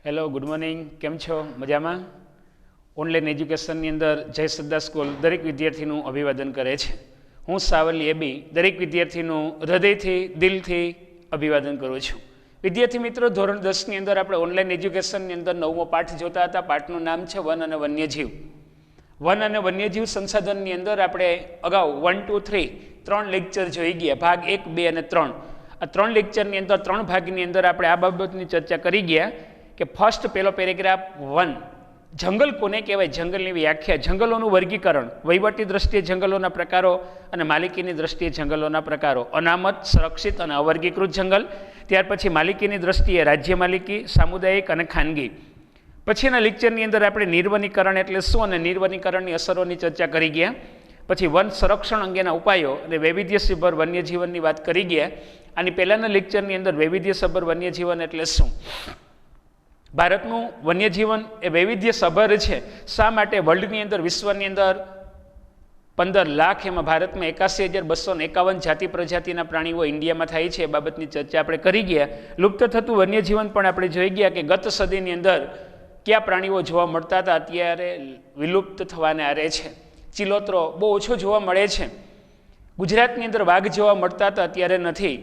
Hello, good morning. કેમ છો? મજામાં? ઓનલાઈન એજ્યુકેશનની અંદર જય શ્રદ્ધા સ્કૂલ દરેક વિદ્યાર્થીનું અભિવાદન કરે છે. હું સાવલી એબી દરેક વિદ્યાર્થીનું હૃદયથી દિલથી અભિવાદન કરું છું. વિદ્યાર્થી મિત્રો, ધોરણ 10ની અંદર આપણે ઓનલાઈન એજ્યુકેશનની અંદર 9મો પાઠ જોતા હતા. પાઠનું નામ છે વન અને વન્યજીવ. વન અને વન્યજીવ સંસાધનની અંદર આપણે અગાઉ 1, 2, 3 3 લેક્ચર જોઈ ગયા. ભાગ 1, 2 અને 3. આ 3 લેક્ચરની અંદર 3 ભાગની અંદર આપણે આ બાબતની ચર્ચા કરી ગયા કે ફર્સ્ટ પહેલો પેરેગ્રાફ 1, જંગલ કોને કહેવાય, જંગલની વ્યાખ્યા, જંગલોનું વર્ગીકરણ, વહીવટી દ્રષ્ટિએ જંગલોના પ્રકારો અને માલિકીની દ્રષ્ટિએ જંગલોના પ્રકારો, અનામત, સંરક્ષિત અને અવર્ગીકૃત જંગલ. ત્યાર પછી માલિકીની દ્રષ્ટિએ રાજ્ય માલિકી, સામુદાયિક અને ખાનગી. પછીના લેક્ચરની અંદર આપણે નિર્વનીકરણ એટલે શું અને નિર્વનીકરણની અસરોની ચર્ચા કરી ગયા. પછી વન સંરક્ષણ અંગેના ઉપાયો અને વૈવિધ્યસભર વન્યજીવનની વાત કરી ગયા. આની પહેલાંના લેક્ચરની અંદર વૈવિધ્યસભર વન્યજીવન એટલે શું, ભારતનું વન્યજીવન એ વૈવિધ્યસભર છે. શા માટે? વર્લ્ડની અંદર, વિશ્વની અંદર 15 લાખ, એમાં ભારતમાં 81,251 જાતિ પ્રજાતિના પ્રાણીઓ ઇન્ડિયામાં થાય છે. એ બાબતની ચર્ચા આપણે કરી ગયા. લુપ્ત થતું વન્યજીવન પણ આપણે જોઈ ગયા કે ગત સદીની અંદર કયા પ્રાણીઓ જોવા મળતા હતા, અત્યારે વિલુપ્ત થવાને આરે છે. ચિલોતરો બહુ ઓછો જોવા મળે છે. ગુજરાતની અંદર વાઘ જોવા મળતા હતા, અત્યારે નથી.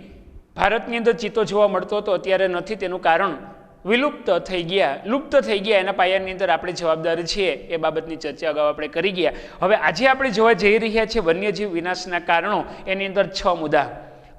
ભારતની અંદર ચિત્તો જોવા મળતો હતો, અત્યારે નથી. તેનું કારણ વિલુપ્ત થઈ ગયા, લુપ્ત થઈ ગયા. એના પાયાની અંદર આપણે જવાબદાર છીએ. એ બાબતની ચર્ચા અગાઉ આપણે કરી ગયા. હવે આજે આપણે જોવા જઈ રહ્યા છીએ વન્યજીવ વિનાશના કારણો. એની અંદર 6 મુદ્દા,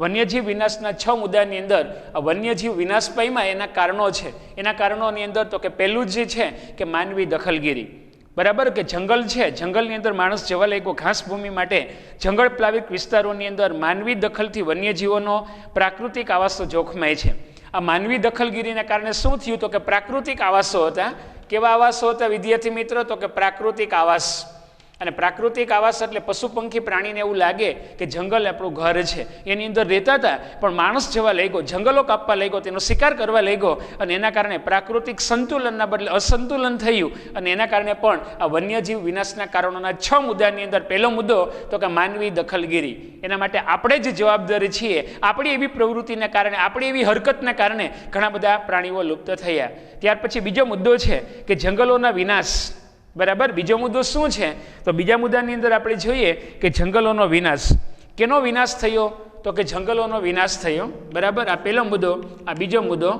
વન્યજીવ વિનાશના 6 મુદ્દાની અંદર આ વન્યજીવ વિનાશ પામ્યા એના કારણો છે. એના કારણોની અંદર તો કે પહેલું જે છે કે માનવી દખલગીરી. બરાબર કે જંગલ છે, જંગલની અંદર માણસ જવા લાગ્યો ઘાસભૂમિ માટે. જંગલ પ્લાવિત વિસ્તારોની અંદર માનવી દખલથી વન્યજીવોનો પ્રાકૃતિક આવાસો જોખમાય છે. આ માનવી દખલગીરીના કારણે શું થયું તો કે પ્રાકૃતિક આવાસો હતા. કેવા આવાસો હતા વિદ્યાર્થી મિત્રો? તો કે પ્રાકૃતિક આવાસ. અને પ્રાકૃતિક આવાસ એટલે પશુ પંખી પ્રાણીને એવું લાગે કે જંગલ આપણું ઘર છે, એની અંદર રહેતા હતા. પણ માણસ જવા લાગ્યો, જંગલો કાપવા લાગ્યો, તેનો શિકાર કરવા લાગ્યો અને એના કારણે પ્રાકૃતિક સંતુલનના બદલે અસંતુલન થયું. અને એના કારણે પણ આ વન્યજીવ વિનાશના કારણોના 6 મુદ્દાની અંદર પહેલો મુદ્દો તો કે માનવી દખલગીરી. એના માટે આપણે જ જવાબદાર છીએ. આપણી એવી પ્રવૃત્તિના કારણે, આપણી એવી હરકતના કારણે ઘણા બધા પ્રાણીઓ લુપ્ત થયા. ત્યાર પછી બીજો મુદ્દો છે કે જંગલોના વિનાશ. બરાબર, બીજો મુદ્દો શું છે? તો બીજા મુદ્દાની અંદર આપણે જોઈએ કે જંગલોનો વિનાશ. કેનો વિનાશ થયો? તો કે જંગલોનો વિનાશ થયો. બરાબર, આ પહેલો મુદ્દો. આ બીજો મુદ્દો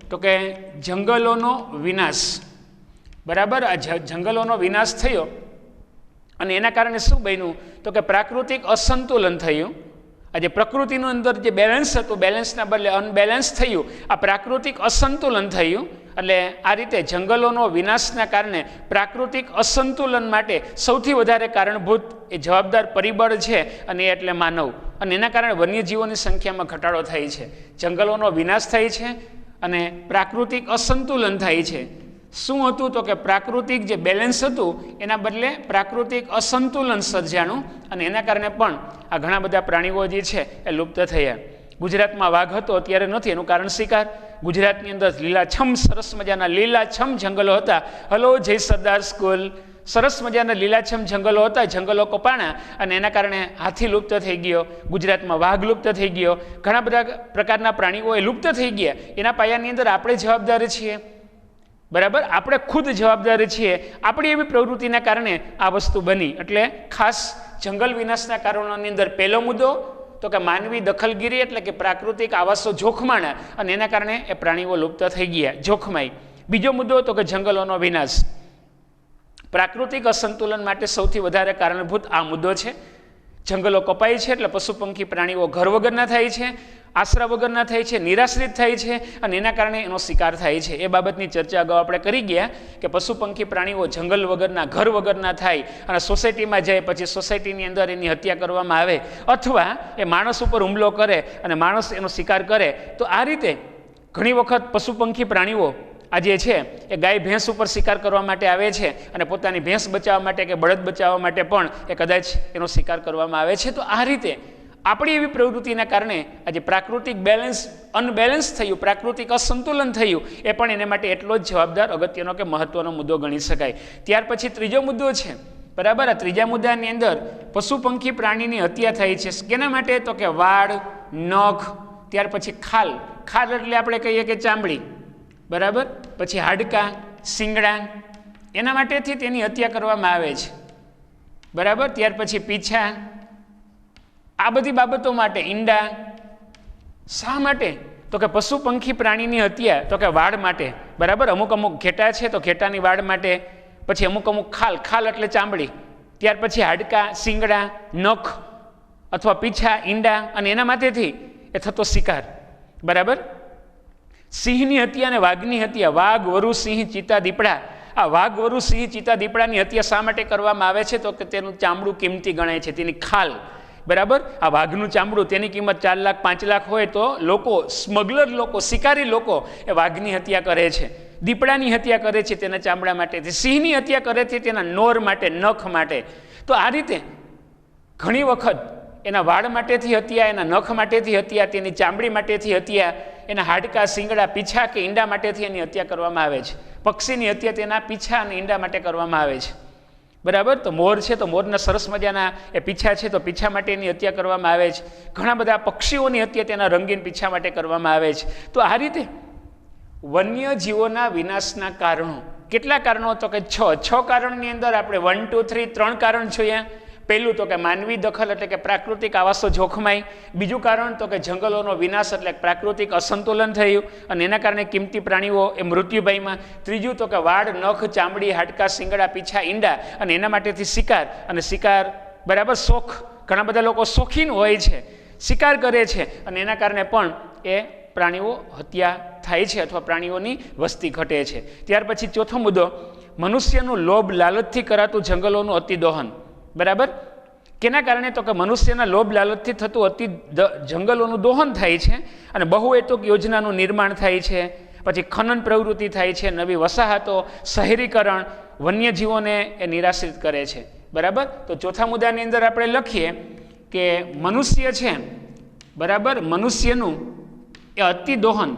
તો કે જંગલોનો વિનાશ. બરાબર, આ જંગલોનો વિનાશ થયો અને એના કારણે શું બન્યું તો કે પ્રાકૃતિક અસંતુલન થયું. આજે પ્રકૃતિનું અંદર જે બેલેન્સ હતું, બેલેન્સના બદલે અનબેલેન્સ થયું. આ પ્રાકૃતિક અસંતુલન થયું. એટલે આ રીતે જંગલોનો વિનાશના કારણે પ્રાકૃતિક અસંતુલન માટે સૌથી વધારે કારણભૂત એ જવાબદાર પરિબળ છે અને એટલે માનવ. અને એના કારણે વન્યજીવોની સંખ્યામાં ઘટાડો થાય છે. જંગલોનો વિનાશ થાય છે અને પ્રાકૃતિક અસંતુલન થાય છે. શું હતું તો કે પ્રાકૃતિક જે બેલેન્સ હતું એના બદલે પ્રાકૃતિક અસંતુલન સર્જાણું અને એના કારણે પણ આ ઘણા બધા પ્રાણીઓ જે છે એ લુપ્ત થયા. ગુજરાતમાં વાઘ હતો, અત્યારે નથી. એનું કારણ શિકાર. ગુજરાતની અંદર લીલાછમ, સરસ મજાના લીલાછમ જંગલો હતા. હલો, જય સરદાર સ્કૂલ. સરસ મજાના લીલાછમ જંગલો હતા, જંગલો કપાણા અને એના કારણે હાથી લુપ્ત થઈ ગયો. ગુજરાતમાં વાઘ લુપ્ત થઈ ગયો. ઘણા બધા પ્રકારના પ્રાણીઓ એ લુપ્ત થઈ ગયા. એના પાયાની અંદર આપણે જવાબદાર છીએ. બરાબર, આપણે ખુદ જવાબદાર છીએ. આપણી એવી પ્રવૃત્તિના કારણે આ વસ્તુ બની. એટલે ખાસ જંગલ વિનાશના કારણોની અંદર પહેલો મુદ્દો તો કે માનવી દખલગીરી એટલે કે પ્રાકૃતિક આવાસો જોખમાણા અને એના કારણે એ પ્રાણીઓ લુપ્ત થઈ ગયા, જોખમાય. બીજો મુદ્દો તો કે જંગલોનો વિનાશ. પ્રાકૃતિક અસંતુલન માટે સૌથી વધારે કારણભૂત આ મુદ્દો છે. જંગલો કપાય છે એટલે પશુ પંખી પ્રાણીઓ ઘર વગરના થાય છે, આશરા વગરના થાય છે, નિરાશ્રિત થાય છે અને એના કારણે એનો શિકાર થાય છે. એ બાબતની ચર્ચા અગાઉ આપણે કરી ગયા કે પશુ પંખી પ્રાણીઓ જંગલ વગરના, ઘર વગરના થાય અને સોસાયટીમાં જાય, પછી સોસાયટીની અંદર એની હત્યા કરવામાં આવે અથવા એ માણસ ઉપર હુમલો કરે અને માણસ એનો શિકાર કરે. તો આ રીતે ઘણી વખત પશુ પંખી પ્રાણીઓ આજે છે એ ગાય ભેંસ ઉપર શિકાર કરવા માટે આવે છે અને પોતાની ભેંસ બચાવવા માટે કે બળદ બચાવવા માટે પણ એ કદાચ એનો શિકાર કરવામાં આવે છે. તો આ રીતે આપણી એવી પ્રવૃત્તિના કારણે આજે પ્રાકૃતિક બેલેન્સ અનબેલેન્સ થયું, પ્રાકૃતિક અસંતુલન થયું. એ પણ એને માટે એટલો જ જવાબદાર, અગત્યનો કે મહત્વનો મુદ્દો ગણી શકાય. ત્યાર પછી ત્રીજો મુદ્દો છે. બરાબર, આ ત્રીજા મુદ્દાની અંદર પશુ પંખી પ્રાણીની હત્યા થાય છે. કેના માટે? તો કે વાળ, નખ, ત્યાર પછી ખાલ. ખાલ એટલે આપણે કહીએ કે ચામડી. બરાબર, પછી હાડકાં, શિંગડા, એના માટેથી તેની હત્યા કરવામાં આવે છે, બરાબર. ત્યાર પછી પીછા, આ બધી બાબતો માટે. ઈંડા, શા માટે? તો કે પશુ પંખી પ્રાણીની હત્યા, તો કે વાળ માટે, બરાબર. અમુક અમુક ઘેટા છે તો ઘેટાની વાળ માટે, પછી અમુક અમુક ખાલ, ખાલ એટલે ચામડી, ત્યાર પછી હાડકાં, શિંગડા, નખ અથવા પીછા, ઈંડા, અને એના માટેથી એ થતો શિકાર, બરાબર. સિંહની હત્યા અને વાઘની હત્યા, વાઘ, વરુ, સિંહ, ચિત્તા, દીપડા. આ વાઘ, વરુ, સિંહ, ચિત્તા, દીપડાની હત્યા શા માટે કરવામાં આવે છે? તો કે તેનું ચામડું કિંમતી ગણાય છે, તેની ખાલ, બરાબર. આ વાઘનું ચામડું, તેની કિંમત 4 લાખ 5 લાખ હોય તો લોકો, સ્મગલર લોકો, શિકારી લોકો એ વાઘની હત્યા કરે છે. દીપડાની હત્યા કરે છે તેના ચામડા માટે, સિંહની હત્યા કરે છે તેના નોર માટે, નખ માટે. તો આ રીતે ઘણી વખત એના વાળ માટેથી હત્યા, એના નખ માટેથી હત્યા, તેની ચામડી માટેથી હત્યા, એના હાડકા, શિંગડા, પીછા કે ઈંડા માટેથી એની હત્યા કરવામાં આવે છે. પક્ષીની હત્યા તેના પીછા અને ઈંડા માટે કરવામાં આવે છે, બરાબર. તો મોર છે તો મોરના સરસ મજાના એ પીછા છે તો પીછા માટેની હત્યા કરવામાં આવે છે. ઘણા બધા પક્ષીઓની હત્યા તેના રંગીન પીછા માટે કરવામાં આવે છે. તો આ રીતે વન્ય જીવોના વિનાશના કારણો, કેટલા કારણો? તો કે 6 કારણની અંદર આપણે 1 2 3 3 કારણ જોઈએ. પહેલું તો કે માનવી દખલ એટલે કે પ્રાકૃતિક આવાસો જોખમાય. બીજું કારણ તો કે જંગલોનો વિનાશ એટલે પ્રાકૃતિક અસંતુલન થયું અને એના કારણે કિંમતી પ્રાણીઓ એ મૃત્યુ પામ્યા. ત્રીજું તો કે વાળ, નખ, ચામડી, હાડકા, શિંગડા, પીછા, ઈંડા અને એના માટેથી શિકાર. અને શિકાર, બરાબર, શોખ. ઘણા બધા લોકો શોખીન હોય છે, શિકાર કરે છે અને એના કારણે પણ એ પ્રાણીઓ હત્યા થાય છે અથવા પ્રાણીઓની વસ્તી ઘટે છે. ત્યાર પછી ચોથો મુદ્દો, મનુષ્યનું લોભ લાલચથી કરાતું જંગલોનું અતિદોહન, બરાબર. કેના કારણે? તો કે મનુષ્યના લોભ લાલચથી થતું જંગલોનું દોહન થાય છે અને બહુહેતુક યોજનાનું નિર્માણ થાય છે. પછી ખનન પ્રવૃત્તિ થાય છે, નવી વસાહતો, શહેરીકરણ વન્યજીવોને એ નિરાશ્રિત કરે છે, બરાબર. તો ચોથા મુદ્દાની અંદર આપણે લખીએ કે મનુષ્ય છે, બરાબર, મનુષ્યનું એ અતિદોહન.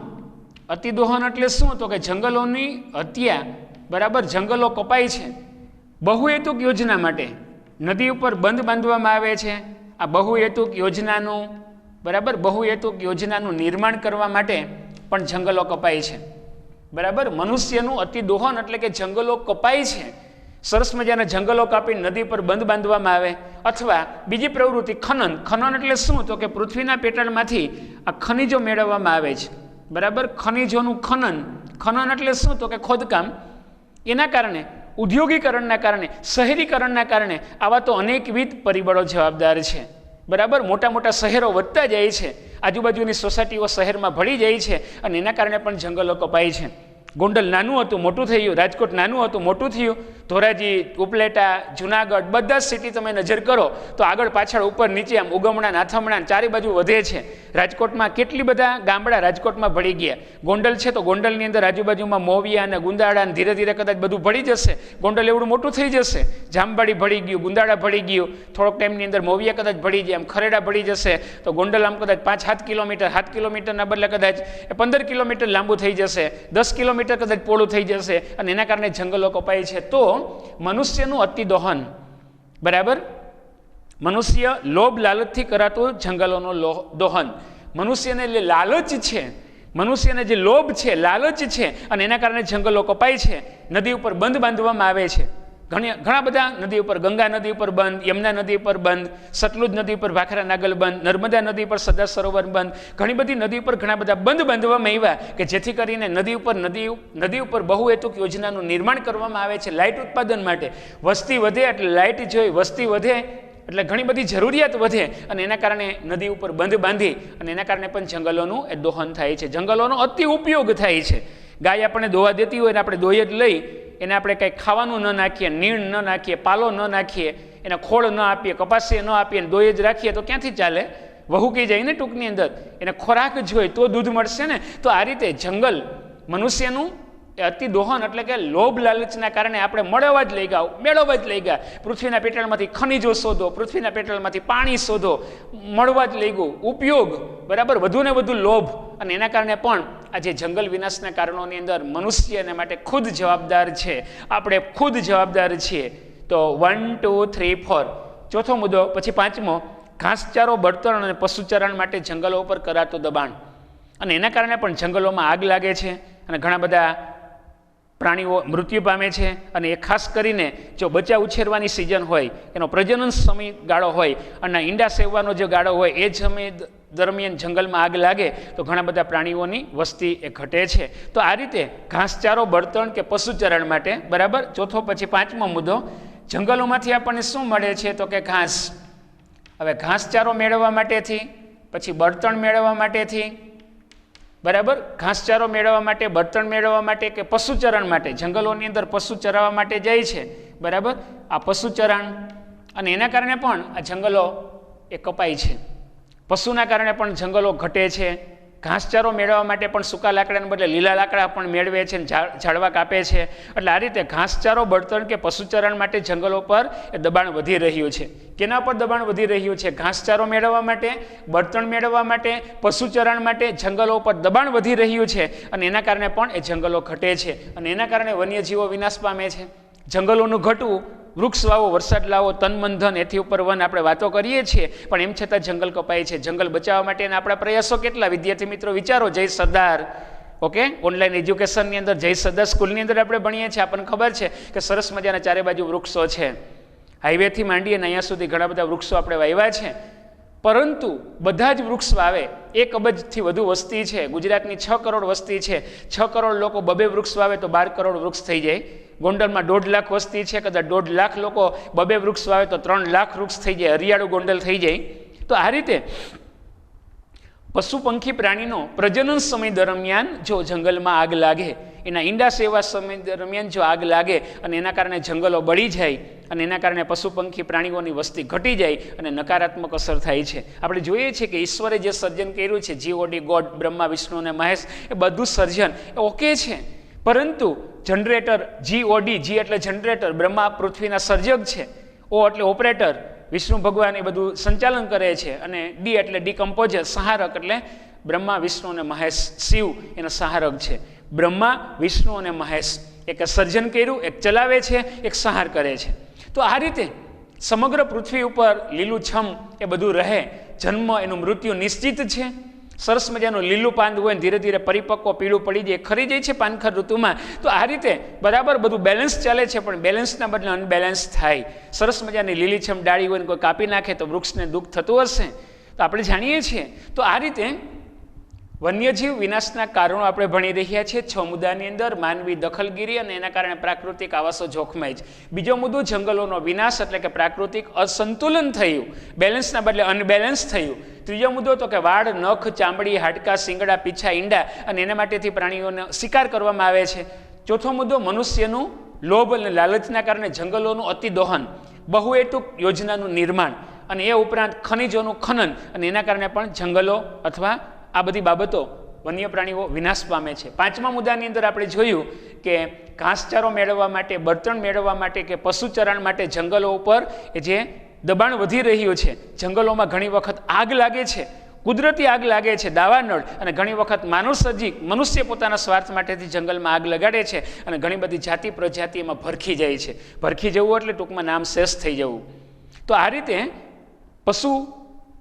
અતિદોહન એટલે શું? તો કે જંગલોની હત્યા, બરાબર. જંગલો કપાય છે બહુહેતુક યોજના માટે. નદી ઉપર બંધ બાંધવામાં આવે છે. આ બહુહેતુક યોજનાનું, બરાબર, બહુહેતુક યોજનાનું નિર્માણ કરવા માટે પણ જંગલો કપાય છે, બરાબર. મનુષ્યનું અતિદોહન એટલે કે જંગલો કપાય છે. સરસ મજાના જંગલો કાપી નદી પર બંધ બાંધવામાં આવે. અથવા બીજી પ્રવૃત્તિ ખનન. ખનન એટલે શું? તો કે પૃથ્વીના પેટાળમાંથી આ ખનિજો મેળવવામાં આવે છે, બરાબર. ખનિજોનું ખનન. ખનન એટલે શું? તો કે ખોદકામ. એના કારણે, ઉદ્યોગીકરણના કારણે, શહેરીકરણના કારણે આવા તો અનેકવિધ પરિબળો જવાબદાર છે, બરાબર. મોટા મોટા શહેરો વધતા જાય છે, આજુબાજુની સોસાયટીઓ શહેરમાં ભળી જાય છે અને એના કારણે પણ જંગલો કપાય છે. ગોંડલ નાનું હતું મોટું થયું, રાજકોટ નાનું હતું મોટું થયું, ધોરાજી, ઉપલેટા, જુનાગઢ બધા જ સિટી તમે નજર કરો તો આગળ પાછળ ઉપર નીચે આમ ઉગમણા, નાથમણા ચારે બાજુ વધે છે. રાજકોટમાં કેટલી બધા ગામડા રાજકોટમાં ભળી ગયા. ગોંડલ છે તો ગોંડલની અંદર આજુબાજુમાં મોવિયા અને ગુંદાળા ધીરે ધીરે કદાચ બધું ભળી જશે. ગોંડલ એવડું મોટું થઈ જશે. જામબાડી ભળી ગયું, ગુંદાળા ભળી ગયું, થોડોક ટાઈમની અંદર મોવિયા કદાચ ભળી જાય, આમ ખરેડા ભળી જશે તો ગોંડલ આમ કદાચ 5-7 કિલોમીટર, 7 કિલોમીટરના બદલે કદાચ 15 કિલોમીટર લાંબુ થઈ જશે, 10 કિલોમીટર કદાચ પોળું થઈ જશે અને એના કારણે જંગલો કપાય છે. તો મનુષ્યનું અતિદોહન, બરાબર. મનુષ્ય લોભ લાલચથી કરાતું જંગલોનું દોહન. મનુષ્યને જે લાલચ છે, મનુષ્યને જે લોભ છે, લાલચ છે અને એના કારણે જંગલો કપાય છે. નદી ઉપર બંધ બાંધવામાં આવે છે. ઘણા બધા નદી ઉપર, ગંગા નદી ઉપર બંધ, યમુના નદી ઉપર બંધ, સતલુજ નદી ઉપર ભાખરા નાગલ બંધ, નર્મદા નદી પર સરદાર સરોવર બંધ, ઘણી બધી નદી ઉપર ઘણા બધા બંધ બાંધવામાં આવ્યા કે જેથી કરીને નદી ઉપર બહુહેતુક યોજનાનું નિર્માણ કરવામાં આવે છે લાઇટ ઉત્પાદન માટે. વસ્તી વધે એટલે લાઇટ જોઈ, વસ્તી વધે એટલે ઘણી બધી જરૂરિયાત વધે અને એના કારણે નદી ઉપર બંધ બાંધી અને એના કારણે પણ જંગલોનું એ દોહન થાય છે, જંગલોનો અતિ ઉપયોગ થાય છે. ગાય આપણને દોવા દેતી હોય ને આપણે દોઈ જ લઈ, એને આપણે કંઈ ખાવાનું ન નાખીએ, નીણ ન નાખીએ, પાલો ન નાખીએ, એને ખોળ ન આપીએ, કપાસી ન આપીએ, દોઈ જ રાખીએ તો ક્યાંથી ચાલે? વહુકી જાય ને ટૂંકની અંદર. એને ખોરાક જોઈએ તો દૂધ મળશે ને. તો આ રીતે જંગલ મનુષ્યનું એ અતિ દોહન એટલે કે લોભ લાલચના કારણે આપણે મેળવવા જ લઈ ગયા. પૃથ્વીના પેટાળમાંથી ખનિજો શોધો, પૃથ્વીના પેટાળમાંથી પાણી શોધો, મળવા જ લઈ ગયું. ઉપયોગ, બરાબર, વધુ ને વધુ લોભ અને એના કારણે પણ આજે જંગલ વિનાશના કારણોની અંદર મનુષ્ય એના માટે ખુદ જવાબદાર છે. આપણે ખુદ જવાબદાર છીએ. તો 1 2 3 4 ચોથો મુદ્દો. પછી પાંચમો, ઘાસચારો, બળતણ અને પશુચરણ માટે જંગલો ઉપર કરાતું દબાણ અને એના કારણે પણ જંગલોમાં આગ લાગે છે. અને ઘણા બધા પ્રાણીઓ મૃત્યુ પામે છે. અને એ ખાસ કરીને જો બચ્ચા ઉછેરવાની સિઝન હોય, એનો પ્રજનન સમયગાળો હોય અને ઈંડા સેવવાનો જે ગાળો હોય એ સમય દરમિયાન જંગલમાં આગ લાગે તો ઘણા બધા પ્રાણીઓની વસ્તી એ ઘટે છે. તો આ રીતે ઘાસચારો, બળતણ કે પશુચરણ માટે, બરાબર. ચોથો પછી પાંચમો મુદ્દો, જંગલોમાંથી આપણને શું મળે છે તો કે ઘાસ. હવે ઘાસચારો મેળવવા માટેથી, પછી બળતણ મેળવવા માટેથી, બરાબર, ઘાસચારો મેળવવા માટે, બળતણ મેળવવા માટે કે પશુચરણ માટે, જંગલોની અંદર પશુ ચરાવવા માટે જાય છે, બરાબર. આ પશુચરણ અને એના કારણે પણ આ જંગલો એ કપાય છે. પશુના કારણે પણ જંગલો ઘટે છે. ઘાસચારો મેળવવા માટે પણ સૂકા લાકડાને બદલે લીલા લાકડા પણ મેળવે છે, ઝાડવા કાપે છે. એટલે આ રીતે ઘાસચારો, બળતણ કે પશુચરણ માટે જંગલો પર એ દબાણ વધી રહ્યું છે. કેના પર દબાણ વધી રહ્યું છે? ઘાસચારો મેળવવા માટે, બળતણ મેળવવા માટે, પશુચરણ માટે જંગલો પર દબાણ વધી રહ્યું છે. અને એના કારણે પણ એ જંગલો ઘટે છે. અને એના કારણે વન્યજીવો વિનાશ પામે છે. જંગલોનું ઘટવું, વૃક્ષ વાવો, વરસાદ લાવો, તન મન ધન, એથી ઉપર વન, આપણે વાતો કરીએ છીએ, પણ એમ છતાં જંગલ કપાય છે. જંગલ બચાવવા માટેના આપણા પ્રયાસો કેટલા? વિદ્યાર્થી મિત્રો વિચારો. જય સરદાર, ઓકે, ઓનલાઈન એજ્યુકેશનની અંદર જય સરદાર સ્કૂલની અંદર આપણે ભણીએ છીએ. આપણને ખબર છે કે સરસ મજાના ચારે બાજુ વૃક્ષો છે. હાઈવેથી માંડીએ ને અહીંયા સુધી ઘણા બધા વૃક્ષો આપણે વાવ્યા છે. પરંતુ બધા જ વૃક્ષ વાવે, 1 અબજથી વધુ વસ્તી છે. ગુજરાતની 6 કરોડ વસ્તી છે. 6 કરોડ લોકો 2 વૃક્ષ વાવે તો 12 કરોડ વૃક્ષ થઈ જાય. ગોંડલમાં 1.5 લાખ વસ્તી છે, કદાચ 1.5 લાખ લોકો 2 વૃક્ષ વાવે તો 3 લાખ વૃક્ષ થઈ જાય. હરિયાળું ગોંડલ થઈ જાય. તો આ રીતે પશુ પંખી પ્રાણીનો પ્રજનન સમય દરમિયાન જો જંગલમાં આગ લાગે, એના ઈંડા સેવા સમય દરમિયાન જો આગ લાગે અને એના કારણે જંગલો બળી જાય અને એના કારણે પશુ પંખી પ્રાણીઓની વસ્તી ઘટી જાય અને નકારાત્મક અસર થાય છે. આપણે જોઈએ છીએ કે ઈશ્વરે જે સર્જન કર્યું છે, જીઓડી, ગોડ, બ્રહ્મા, વિષ્ણુ અને મહેશ, એ બધું સર્જન એ ઓકે છે. પરંતુ જનરેટર, જીઓડી, જી એટલે જનરેટર, બ્રહ્મા પૃથ્વીના સર્જક છે, ઓ એટલે ઓપરેટર, વિષ્ણુ ભગવાન એ બધું સંચાલન કરે છે, અને ડી એટલે ડીકમ્પોઝર, સહારક, એટલે બ્રહ્મા, વિષ્ણુ અને મહેશ, શિવ એના સહારક છે. બ્રહ્મા, વિષ્ણુ અને મહેશ, એક સર્જન કર્યું, એક ચલાવે છે, એક સહાર કરે છે. તો આ રીતે સમગ્ર પૃથ્વી ઉપર લીલુંછમ એ બધું રહે. જન્મ, એનું મૃત્યુ નિશ્ચિત છે. સરસ મજાનું લીલું પાંદ હોય, ધીરે ધીરે પરિપક્વ પીળું પડી જાય, ખરી જાય છે પાનખર ઋતુમાં. તો આ રીતે બરાબર બધું બેલેન્સ ચાલે છે, પણ બેલેન્સના બદલે અનબેલેન્સ થાય. સરસ મજાની લીલીછમ ડાળી હોય ને કોઈ કાપી નાખે તો વૃક્ષને દુઃખ થતું હશે. તો આપણે જાણીએ છીએ. તો આ રીતે વન્યજીવ વિનાશના કારણો આપણે ભણી રહ્યા છીએ 6 મુદ્દાની અંદર. માનવી દખલગીરી અને એના કારણે પ્રાકૃતિક આવાસો જોખમાય છે. બીજો મુદ્દો જંગલોનો વિનાશ, એટલે કે પ્રાકૃતિક અસંતુલન થયું, બેલેન્સના બદલે અનબેલેન્સ થયું. ત્રીજો મુદ્દો તો કે વાળ, નખ, ચામડી, હાડકા, શિંગડા, પીછા, ઈંડા અને એના માટેથી પ્રાણીઓનો શિકાર કરવામાં આવે છે. ચોથો મુદ્દો મનુષ્યનું લોભ અને લાલચના કારણે જંગલોનું અતિદોહન, બહુહેતુક યોજનાનું નિર્માણ અને એ ઉપરાંત ખનિજોનું ખનન અને એના કારણે પણ જંગલો અથવા આ બધી બાબતો વન્ય પ્રાણીઓ વિનાશ પામે છે. 5મા મુદ્દાની અંદર આપણે જોયું કે ઘાસચારો મેળવવા માટે, બળતણ મેળવવા માટે કે પશુચરણ માટે જંગલો ઉપર જે દબાણ વધી રહ્યું છે. જંગલોમાં ઘણી વખત આગ લાગે છે, કુદરતી આગ લાગે છે, દાવાનળ, અને ઘણી વખત માનવસર્જિત, મનુષ્ય પોતાના સ્વાર્થ માટેથી જંગલમાં આગ લગાડે છે અને ઘણી બધી જાતિ પ્રજાતિ એમાં ભરખી જાય છે. ભરખી જવું એટલે ટૂંકમાં નામ શેષ થઈ જવું. તો આ રીતે પશુ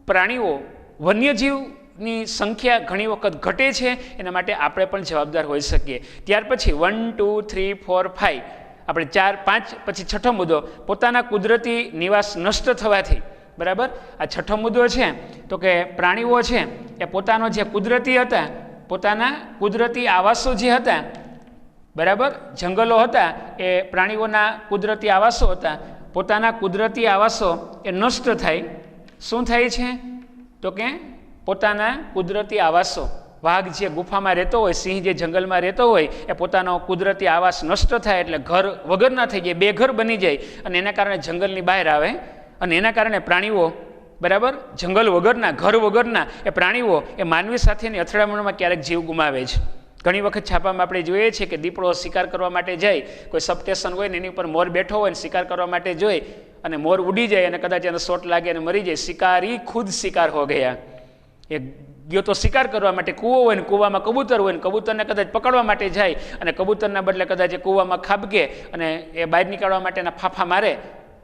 પ્રાણીઓ, વન્યજીવની સંખ્યા ઘણી વખત ઘટે છે. એના માટે આપણે પણ જવાબદાર હોઈ શકીએ. ત્યાર પછી 1, 2, 3, 4, 5 આપણે 4, 5 પછી 6ઠો મુદ્દો, પોતાના કુદરતી નિવાસ નષ્ટ થવાથી. બરાબર, આ 6ઠો મુદ્દો છે તો કે પ્રાણીઓ છે એ પોતાનો જે કુદરતી હતા, પોતાના કુદરતી આવાસો જે હતા, બરાબર, જંગલો હતા, એ પ્રાણીઓના કુદરતી આવાસો હતા, પોતાના કુદરતી આવાસો એ નષ્ટ થાય. શું થાય છે તો કે પોતાના કુદરતી આવાસો, વાઘ જે ગુફામાં રહેતો હોય, સિંહ જે જંગલમાં રહેતો હોય, એ પોતાનો કુદરતી આવાસ નષ્ટ થાય એટલે ઘર વગરના થઈ જાય, બેઘર બની જાય અને એના કારણે જંગલની બહાર આવે અને એના કારણે પ્રાણીઓ, બરાબર, જંગલ વગરના, ઘર વગરના એ પ્રાણીઓ એ માનવી સાથેની અથડામણમાં ક્યારેક જીવ ગુમાવે છે. ઘણી વખત છાપામાં આપણે જોઈએ છીએ કે દીપડો શિકાર કરવા માટે જાય, કોઈ સબસ્ટેશન હોય ને એની ઉપર મોર બેઠો હોય ને શિકાર કરવા માટે જોઈ અને મોર ઉડી જાય અને કદાચ એને શોટ લાગે અને મરી જાય. શિકારી ખુદ શિકાર હો ગયા. એ ગયો તો શિકાર કરવા માટે, કૂવો હોય ને કૂવામાં કબૂતર હોય ને કબૂતરને કદાચ પકડવા માટે જાય અને કબૂતરના બદલે કદાચ એ કૂવામાં ખાબકે અને એ બહાર નીકળવા માટેના ફાફા મારે.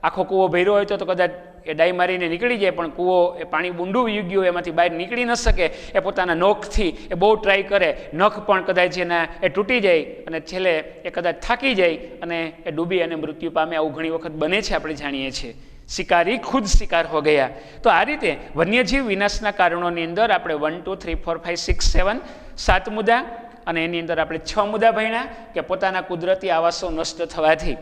આખો કૂવો ભર્યો હોય તો કદાચ એ ડાઈ મારીને નીકળી જાય, પણ કૂવો એ પાણી ઊંડું વયું ગયું, એમાંથી બહાર નીકળી ન શકે. એ પોતાના નખથી એ બહુ ટ્રાય કરે, નખ પણ કદાચ એના એ તૂટી જાય અને છેલ્લે એ કદાચ થાકી જાય અને એ ડૂબી અને મૃત્યુ પામે. આવું ઘણી વખત બને છે, આપણે જાણીએ છીએ. શિકારી ખુદ શિકાર હો ગયા. તો આ રીતે વન્યજીવ વિનાશના કારણોની અંદર આપણે 1 2 3 4 5 6 7 7 મુદ્દા, અને એની અંદર આપણે 6 મુદ્દા ભણ્યા કે પોતાના કુદરતી આવાસો નષ્ટ થવાથી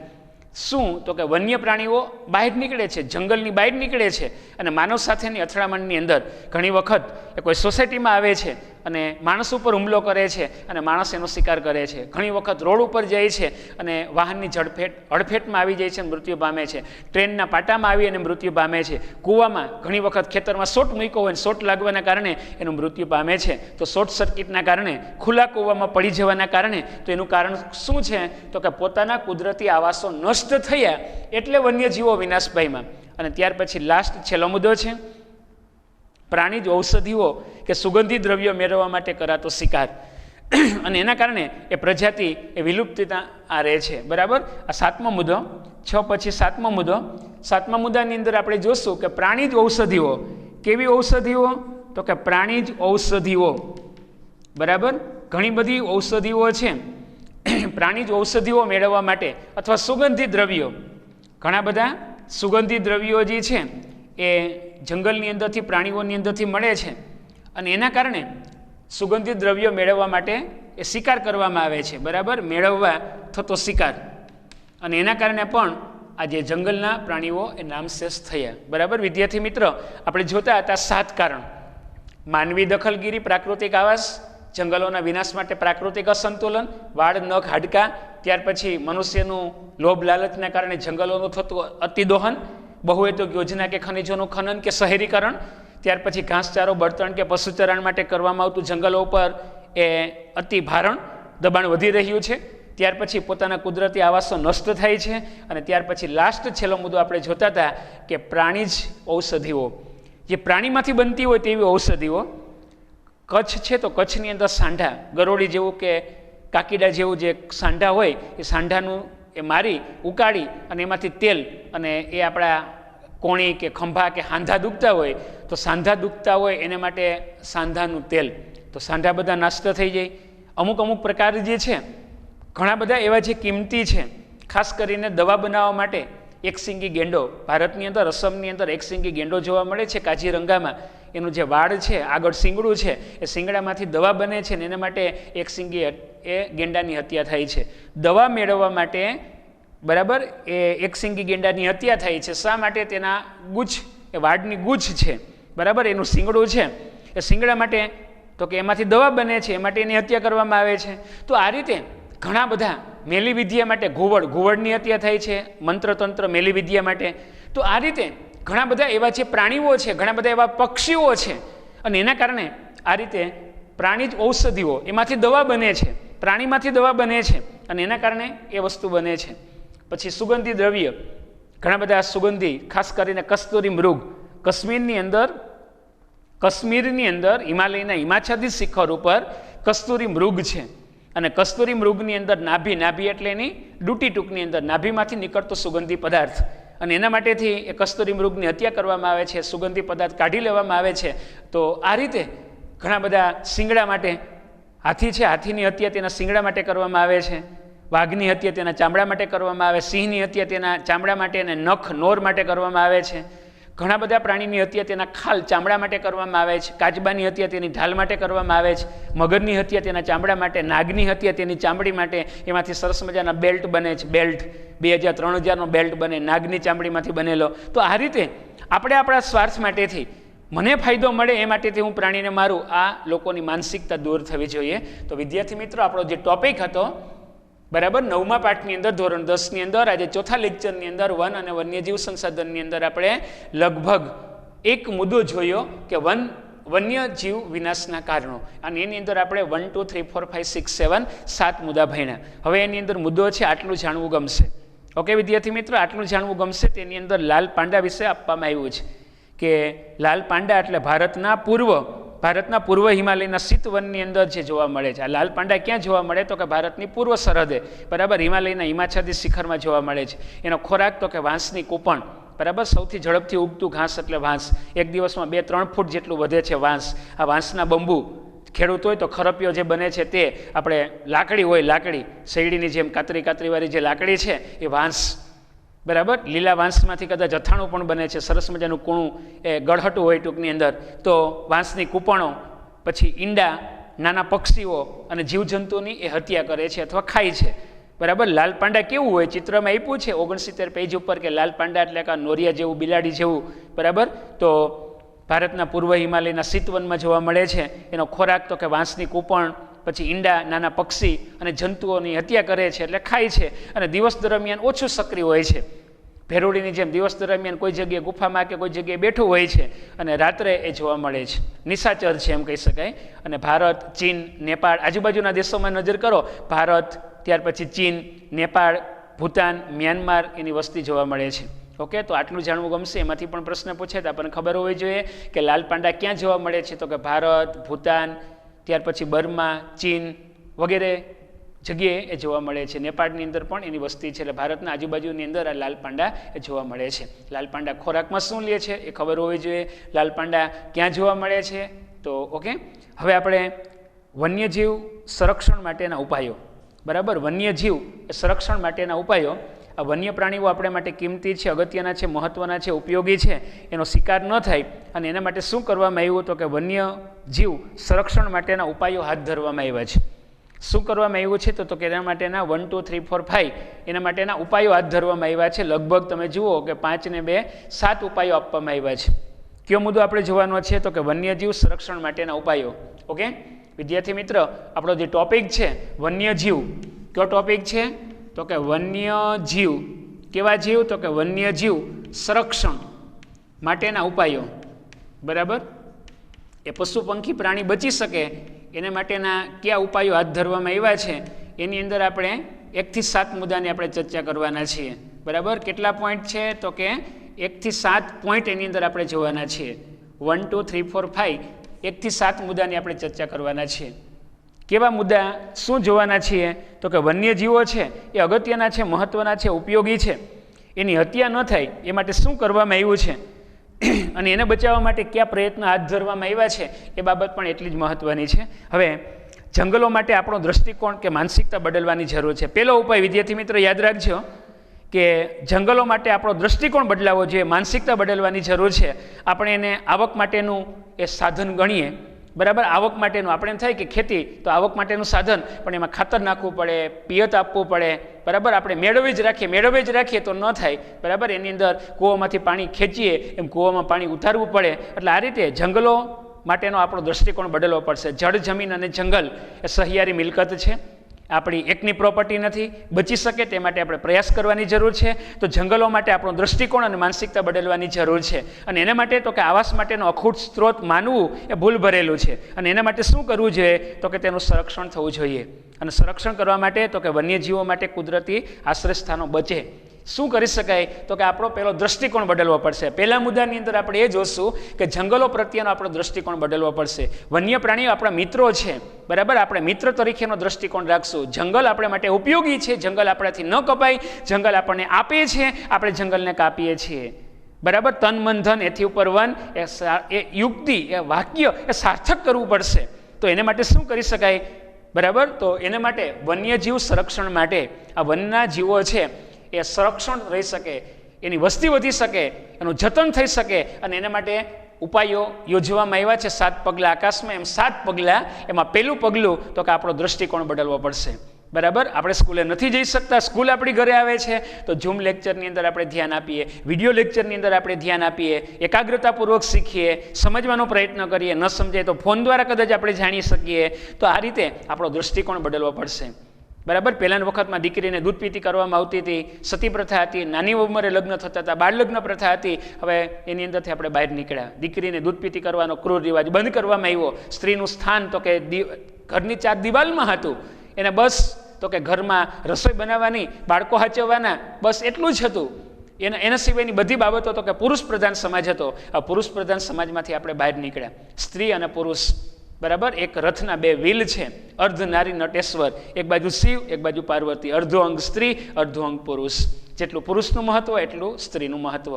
શું તો કે વન્ય પ્રાણીઓ બહાર નીકળે છે, જંગલની બહાર નીકળે છે અને માનવ સાથેની અથડામણની અંદર ઘણી વખત એ કોઈ સોસાયટીમાં આવે છે અને માણસ ઉપર હુમલો કરે છે અને માણસ એનો શિકાર કરે છે. ઘણી વખત રોડ ઉપર જાય છે અને વાહનની હડફેટમાં આવી જાય છે અને મૃત્યુ પામે છે. ટ્રેનના પાટામાં આવી અને મૃત્યુ પામે છે. કૂવામાં ઘણી વખત ખેતરમાં શોટ મૂક્યો હોય, શોટ લાગવાના કારણે એનું મૃત્યુ પામે છે. તો શોર્ટ સર્કિટના કારણે, ખુલ્લા કૂવામાં પડી જવાના કારણે, તો એનું કારણ શું છે તો કે પોતાના કુદરતી આવાસો નષ્ટ થયા એટલે વન્યજીવો વિનાશ પામ્યા. અને ત્યાર પછી લાસ્ટ છેલ્લો મુદ્દો છે પ્રાણીજ ઔષધિઓ કે સુગંધી દ્રવ્યો મેળવવા માટે કરાતો શિકાર, અને એના કારણે એ પ્રજાતિ એ વિલુપ્તતા આ રહે છે. બરાબર. આ 7મો મુદ્દો. 6 પછી 7મો મુદ્દો. 7મા મુદ્દાની અંદર આપણે જોશું કે પ્રાણીજ ઔષધિઓ. કેવી ઔષધિઓ તો કે પ્રાણીજ ઔષધિઓ. બરાબર. ઘણી બધી ઔષધિઓ છે. પ્રાણીજ ઔષધિઓ મેળવવા માટે અથવા સુગંધી દ્રવ્યો, ઘણા બધા સુગંધી દ્રવ્યો જે છે એ જંગલની અંદરથી, પ્રાણીઓની અંદરથી મળે છે અને એના કારણે સુગંધિત દ્રવ્યો મેળવવા માટે એ શિકાર કરવામાં આવે છે. બરાબર. મેળવવા થતો શિકાર, અને એના કારણે પણ આ જે જંગલના પ્રાણીઓ એ નામશેષ થયા. બરાબર. વિદ્યાર્થી મિત્ર, આપણે જોતા હતા 7 કારણ. માનવી દખલગીરી, પ્રાકૃતિક આવાસ, જંગલોના વિનાશ માટે પ્રાકૃતિક અસંતુલન, વાડ, નખ, હાડકાં. ત્યાર પછી મનુષ્યનું લોભ લાલચના કારણે જંગલોનું થતું અતિદોહન, બહુહેતુક યોજના કે ખનિજોનું ખનન કે શહેરીકરણ. ત્યાર પછી ઘાસચારો, બળતણ કે પશુચરણ માટે કરવામાં આવતું જંગલો ઉપર એ અતિ ભારણ, દબાણ વધી રહ્યું છે. ત્યાર પછી પોતાના કુદરતી આવાસો નષ્ટ થાય છે. અને ત્યાર પછી લાસ્ટ છેલ્લો મુદ્દો આપણે જોતા હતા કે પ્રાણીજ ઔષધિઓ, જે પ્રાણીમાંથી બનતી હોય તેવી ઔષધિઓ. કચ્છ છે તો કચ્છની અંદર સાંઢા, ગરોળી જેવું કે કાકીડા જેવું જે સાંઢા હોય એ સાંઢાનું એ મારી ઉકાળી અને એમાંથી તેલ, અને એ આપણા કોણી કે ખંભા કે હાંધા દુખતા હોય તો સાંધા દુખતા હોય એને માટે સાંધાનું તેલ, તો સાંધા બધા નષ્ટ થઈ જાય. અમુક પ્રકાર જે છે ઘણા બધા એવા જે કિંમતી છે, ખાસ કરીને દવા બનાવવા માટે એકસિંગી ગેંડો. ભારતની અંદર, અસમની અંદર એકસિંગી ગેંડો જોવા મળે છે કાજીરંગામાં. એનું જે વાડ છે, આગળ શિંગડું છે, એ શિંગડામાંથી દવા બને છે ને એના માટે એકસિંગી એ ગેંડાની હત્યા થાય છે. દવા મેળવવા માટે, બરાબર, એ એકસિંગી ગેંડાની હત્યા થાય છે. શા માટે? તેના ગુચ્છ, એ વાડની ગુચ્છ છે, બરાબર, એનું શિંગડું છે, એ શિંગડા માટે, તો કે એમાંથી દવા બને છે, એ માટે એની હત્યા કરવામાં આવે છે. તો આ રીતે ઘણા બધા મેલીવિદ્યા માટે ઘુવડની હત્યા થાય છે, મંત્રતંત્ર મેલીવિદ્યા માટે. તો આ રીતે ઘણા બધા એવા જે પ્રાણીઓ છે, ઘણા બધા એવા પક્ષીઓ છે, અને એના કારણે આ રીતે પ્રાણીજ ઔષધિઓ, એમાંથી દવા બને છે, પ્રાણીમાંથી દવા બને છે, અને એના કારણે એ વસ્તુ બને છે. પછી સુગંધી દ્રવ્ય, ઘણા બધા સુગંધી, ખાસ કરીને કસ્તુરી મૃગ. કાશ્મીરની અંદર હિમાલયના હિમાચ્છાદિત શિખર ઉપર કસ્તુરી મૃગ છે, અને કસ્તુરી મૃગની અંદર નાભી એટલે એની ડૂટી ટૂંકની અંદર નાભીમાંથી નીકળતો સુગંધી પદાર્થ, અને એના માટેથી એ કસ્તુરી મૃગની હત્યા કરવામાં આવે છે, સુગંધી પદાર્થ કાઢી લેવામાં આવે છે. તો આ રીતે ઘણા બધા શિંગડા માટે, હાથી છે, હાથીની હત્યા તેના શિંગડા માટે કરવામાં આવે છે. વાઘની હત્યા તેના ચામડા માટે કરવામાં આવે, સિંહની હત્યા તેના ચામડા માટે અને નખ, નોર માટે કરવામાં આવે છે. ઘણા બધા પ્રાણીની હત્યા તેના ખાલ, ચામડા માટે કરવામાં આવે છે. કાચબાની હત્યા તેની ઢાલ માટે કરવામાં આવે છે. મગરની હત્યા તેના ચામડા માટે, નાગની હત્યા તેની ચામડી માટે, એમાંથી સરસ મજાના બેલ્ટ બને છે. બેલ્ટ 2000-3000નો બેલ્ટ બને નાગની ચામડીમાંથી બનેલો. તો આ રીતે આપણે આપણા સ્વાર્થ માટેથી, મને ફાયદો મળે એ માટેથી હું પ્રાણીને મારું, આ લોકોની માનસિકતા દૂર થવી જોઈએ. તો વિદ્યાર્થી મિત્રો, આપણો જે ટોપિક હતો, બરાબર, 9મા પાઠની અંદર, ધોરણ 10ની અંદર, આજે 4થા લેક્ચરની અંદર વન અને વન્યજીવ સંસાધનની અંદર આપણે લગભગ એક મુદ્દો જોયો કે વન્યજીવ વિનાશના કારણો, અને એની અંદર આપણે 1 2 3 4 5 6 7 7 મુદ્દા ભણ્યા. હવે એની અંદર મુદ્દો છે આટલું જાણવું ગમશે. ઓકે વિદ્યાર્થી મિત્રો, આટલું જાણવું ગમશે. તેની અંદર લાલ પાંડા વિશે આપવામાં આવ્યું છે કે લાલ પાંડા એટલે ભારતના પૂર્વ હિમાલયના શીતવનની અંદર જે જોવા મળે છે. આ લાલ પાંડા ક્યાં જોવા મળે તો કે ભારતની પૂર્વ સરહદે, બરાબર, હિમાલયના હિમાચ્છાદિત શિખરમાં જોવા મળે છે. એનો ખોરાક તો કે વાંસની કૂપણ, બરાબર, સૌથી ઝડપથી ઉગતું ઘાસ એટલે વાંસ. એક દિવસમાં 2-3 ફૂટ જેટલું વધે છે વાંસ. આ વાંસના બંબુ ખેડૂત હોય તો ખરપિયો જે બને છે તે આપણે લાકડી હોય, લાકડી શેરડીની જેમ કાતરીવાળી જે લાકડી છે એ વાંસ, બરાબર. લીલા વાંસમાંથી કદાચ અથાણું પણ બને છે, સરસ મજાનું કૂણું એ ગળહટું હોય ટૂંકની અંદર. તો વાંસની કૂપણો, પછી ઈંડા, નાના પક્ષીઓ અને જીવજંતુની એ હત્યા કરે છે અથવા ખાય છે, બરાબર. લાલ પાંડા કેવું હોય? ચિત્રમાં આપ્યું છે 69 પેજ ઉપર કે લાલ પાંડા એટલે કે નોરિયા જેવું, બિલાડી જેવું, બરાબર. તો ભારતના પૂર્વ હિમાલયના શીતવનમાં જોવા મળે છે. એનો ખોરાક તો કે વાંસની કૂપણ, પછી ઈંડા, નાના પક્ષી અને જંતુઓની હત્યા કરે છે એટલે ખાય છે. અને દિવસ દરમિયાન ઓછું સક્રિય હોય છે, ભેરોડીની જેમ દિવસ દરમિયાન કોઈ જગ્યાએ ગુફામાં કે કોઈ જગ્યાએ બેઠું હોય છે અને રાત્રે એ જોવા મળે છે. નિશાચર છે એમ કહી શકાય. અને ભારત, ચીન, નેપાળ, આજુબાજુના દેશોમાં નજર કરો, ભારત, ત્યાર પછી ચીન, નેપાળ, ભૂતાન, મ્યાનમાર એની વસ્તી જોવા મળે છે. ઓકે, તો આટલું જાણવું ગમશે. એમાંથી પણ પ્રશ્ન પૂછે તો આપણને ખબર હોવી જોઈએ કે લાલ પાંડા ક્યાં જોવા મળે છે, તો કે ભારત, ભૂતાન, ત્યાર પછી બર્મા, ચીન વગેરે જગ્યાએ એ જોવા મળે છે. નેપાળની અંદર પણ એની વસ્તી છે. એટલે ભારતના આજુબાજુની અંદર આ લાલ પાંડા એ જોવા મળે છે. લાલ પાંડા ખોરાકમાં શું લે છે એ ખબર હોવી જોઈએ. લાલ પાંડા ક્યાં જોવા મળે છે? તો ઓકે, હવે આપણે વન્યજીવ સંરક્ષણ માટેના ઉપાયો, બરાબર. વન્યજીવ સંરક્ષણ માટેના ઉપાયો. આ વન્ય પ્રાણીઓ આપણે માટે કિંમતી છે, અગત્યના છે, મહત્ત્વના છે, ઉપયોગી છે, એનો શિકાર ન થાય અને એના માટે શું કરવામાં આવ્યું? તો કે વન્યજીવ સંરક્ષણ માટેના ઉપાયો હાથ ધરવામાં આવ્યા છે. શું કરવામાં આવ્યું છે? તો કે એના માટેના 1, 2, 3, 4, 5 એના માટેના ઉપાયો હાથ ધરવામાં આવ્યા છે. લગભગ તમે જુઓ કે 5 ને 2 7 ઉપાયો આપવામાં આવ્યા છે. કયો મુદ્દો આપણે જોવાનો છે? તો કે વન્યજીવ સંરક્ષણ માટેના ઉપાયો. ઓકે વિદ્યાર્થી મિત્ર, આપણો જે ટોપિક છે વન્યજીવ, કયો ટોપિક છે? તો કે વન્યજીવ. કેવા જીવ? તો કે વન્યજીવ સંરક્ષણ માટેના ઉપાયો, બરાબર. એ પશુ પંખી પ્રાણી બચી શકે એને માટેના કયા ઉપાયો હાથ ધરવામાં આવ્યા છે એની અંદર આપણે 1 થી 7 મુદ્દાની આપણે ચર્ચા કરવાના છીએ, બરાબર. કેટલા પોઈન્ટ છે? તો કે 1 થી 7 પોઈન્ટ એની અંદર આપણે જોવાના છીએ. 1, 2, 3, 4, 5 1 થી 7 મુદ્દાની આપણે ચર્ચા કરવાના છીએ. કેવા મુદ્દા શું જોવાના છીએ? તો કે વન્યજીવો છે એ અગત્યના છે, મહત્ત્વના છે, ઉપયોગી છે, એની હત્યા ન થાય એ માટે શું કરવામાં આવ્યું છે અને એને બચાવવા માટે કયા પ્રયત્નો હાથ ધરવામાં આવ્યા છે એ બાબત પણ એટલી જ મહત્ત્વની છે. હવે જંગલો માટે આપણો દૃષ્ટિકોણ કે માનસિકતા બદલવાની જરૂર છે. પહેલો ઉપાય વિદ્યાર્થી મિત્ર યાદ રાખજો કે જંગલો માટે આપણો દૃષ્ટિકોણ બદલાવવો જોઈએ, માનસિકતા બદલવાની જરૂર છે. આપણે એને આવક માટેનું એ સાધન ગણીએ, બરાબર. આવક માટેનું આપણે એમ થાય કે ખેતી તો આવક માટેનું સાધન, પણ એમાં ખાતર નાખવું પડે, પિયત આપવું પડે, બરાબર. આપણે મેળવી જ રાખીએ તો ન થાય, બરાબર. એની અંદર કૂવામાંથી પાણી ખેંચીએ એમ કૂવામાં પાણી ઉતારવું પડે. એટલે આ રીતે જંગલો માટેનો આપણો દૃષ્ટિકોણ બદલવો પડશે. જળ, જમીન અને જંગલ એ સહિયારી મિલકત છે, આપણી એકની પ્રોપર્ટી નથી. બચી શકે તે માટે આપણે પ્રયાસ કરવાની જરૂર છે. તો જંગલો માટે આપણો દૃષ્ટિકોણ અને માનસિકતા બદલવાની જરૂર છે. અને એના માટે તો કે આવાસ માટેનો અખૂટ સ્ત્રોત માનવું એ ભૂલ ભરેલું છે. અને એના માટે શું કરવું જોઈએ? તો કે તેનું સંરક્ષણ થવું જોઈએ. અને સંરક્ષણ કરવા માટે તો કે વન્યજીવો માટે કુદરતી આશ્રયસ્થાનો બચે. શું કરી શકાય? તો કે આપણો પહેલો દૃષ્ટિકોણ બદલવો પડશે. પહેલા મુદ્દાની અંદર આપણે એ જોશું કે જંગલો પ્રત્યેનો આપણો દૃષ્ટિકોણ બદલવો પડશે. વન્ય પ્રાણીઓ આપણા મિત્રો છે, બરાબર. આપણે મિત્ર તરીકેનો દૃષ્ટિકોણ રાખશું. જંગલ આપણે માટે ઉપયોગી છે, જંગલ આપણાથી ન કપાય, જંગલ આપણને આપે છે, આપણે જંગલને કાપીએ છીએ, બરાબર. તન, મન, ધન એથી ઉપર વન એ યુક્તિ, એ વાક્ય એ સાર્થક કરવું પડશે. તો એને માટે શું કરી શકાય? બરાબર. તો એને માટે વન્યજીવ સંરક્ષણ માટે આ વનના જીવો છે એ સંરક્ષણ રહી શકે, એની વસ્તી વધી શકે, એનું જતન થઈ શકે અને એના માટે ઉપાયો યોજવામાં આવ્યા છે. 7 પગલાં આકાશમાં, એમ 7 પગલાં. એમાં પહેલું પગલું તો કે આપણો દૃષ્ટિકોણ બદલવો પડશે, બરાબર. આપણે સ્કૂલે નથી જઈ શકતા, સ્કૂલ આપણી ઘરે આવે છે, તો ઝૂમ લેક્ચરની અંદર આપણે ધ્યાન આપીએ, વિડીયો લેક્ચરની અંદર આપણે ધ્યાન આપીએ, એકાગ્રતાપૂર્વક શીખીએ, સમજવાનો પ્રયત્ન કરીએ. ન સમજાય તો ફોન દ્વારા કદાચ આપણે જાણી શકીએ. તો આ રીતે આપણો દૃષ્ટિકોણ બદલવો પડશે, બરાબર. પહેલાના વખતમાં દીકરીને દૂધ પીતી કરવામાં આવતી હતી, સતી પ્રથા હતી, નાની ઉંમરે લગ્ન થતા હતા, બાળ લગ્ન પ્રથા હતી. હવે એની અંદરથી આપણે બહાર નીકળ્યા. દીકરીને દૂધ પીતી કરવાનો ક્રૂર રિવાજ બંધ કરવામાં આવ્યો. સ્ત્રીનું સ્થાન તો કે ઘરની 4 દિવાલમાં હતું. એને બસ તો કે ઘરમાં રસોઈ બનાવવાની, બાળકો હાચવવાના, બસ એટલું જ હતું. એના સિવાયની બધી બાબતો તો કે પુરુષ પ્રધાન સમાજ હતો. આ પુરુષ પ્રધાન સમાજમાંથી આપણે બહાર નીકળ્યા. સ્ત્રી અને પુરુષ, બરાબર. એક રથના 2 વ્હીલ છે, અર્ધ નારી નટેશ્વર. એક બાજુ શિવ, એક બાજુ પાર્વતી. અર્ધો અંગ સ્ત્રી, અર્ધો અંગ પુરુષ. જેટલું પુરુષનું મહત્વ એટલું સ્ત્રીનું મહત્વ.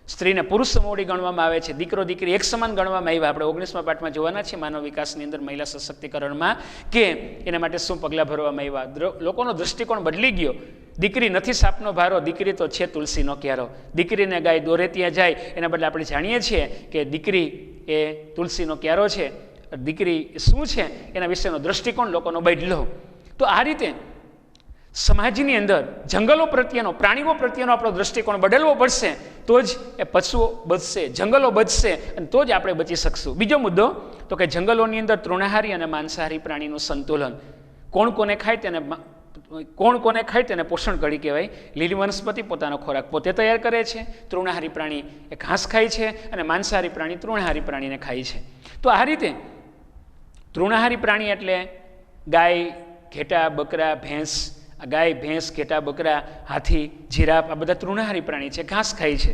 સ્ત્રીને પુરુષ સમોવડી ગણવામાં આવે છે, દીકરો દીકરી એક સમાન ગણવામાં આવ્યા. આપણે 19મા પાઠમાં જોવાના છીએ માનવ વિકાસની અંદર મહિલા સશક્તિકરણમાં કે એના માટે શું પગલાં ભરવામાં આવ્યા. લોકોનો દૃષ્ટિકોણ બદલી ગયો. દીકરી નથી સાપનો ભારો, દીકરી તો છે તુલસીનો ક્યારો. દીકરીને ગાય દોરે ત્યાં જાય એના બદલે આપણે જાણીએ છીએ કે દીકરી એ તુલસીનો ક્યારો છે. દીકરી શું છે એના વિશેનો દૃષ્ટિકોણ લોકોનો બદલો. તો આ રીતે સમાજની અંદર જંગલો પ્રત્યેનો, પ્રાણીઓ પ્રત્યેનો આપણો દૃષ્ટિકોણ બદલવો પડશે, તો જ એ પશુઓ બચશે, જંગલો બચશે અને તો જ આપણે બચી શકશું. બીજો મુદ્દો તો કે જંગલોની અંદર તૃણાહારી અને માંસાહારી પ્રાણીનું સંતુલન. કોણ કોને ખાય તેને પોષણ કડી કહેવાય. લીલી વનસ્પતિ પોતાનો ખોરાક પોતે તૈયાર કરે છે, તૃણાહારી પ્રાણી એ ઘાસ ખાય છે અને માંસાહારી પ્રાણી તૃણાહારી પ્રાણીને ખાય છે. તો આ રીતે તૃણાહારી પ્રાણી એટલે ગાય, ઘેટા, બકરા, ભેંસ. ગાય, ભેંસ, ઘેટા, બકરા, હાથી, જીરાફ આ બધા તૃણાહારી પ્રાણી છે, ઘાસ ખાય છે.